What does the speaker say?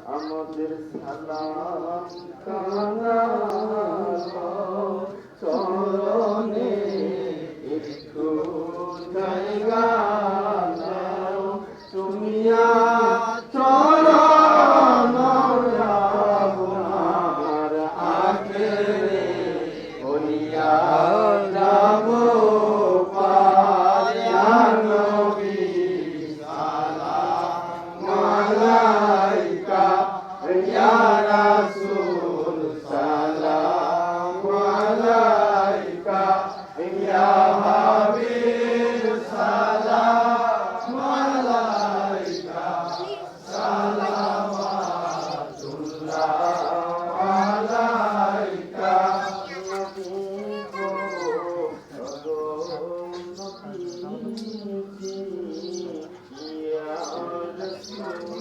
আমাদের সালাম কানালো চরণে একটু জায়গা নাও তুমি চরণ আপনার আখেরে বলিয়া যাব পারিয়া নবী সালাম আলাইকা ইয়া রাসূল সালাম আলাইকা ইয়া হাবিব সালাম আলাইকা সালাওয়াতুল্লাহ আলাইকা নবী গো ইয়া রাসূল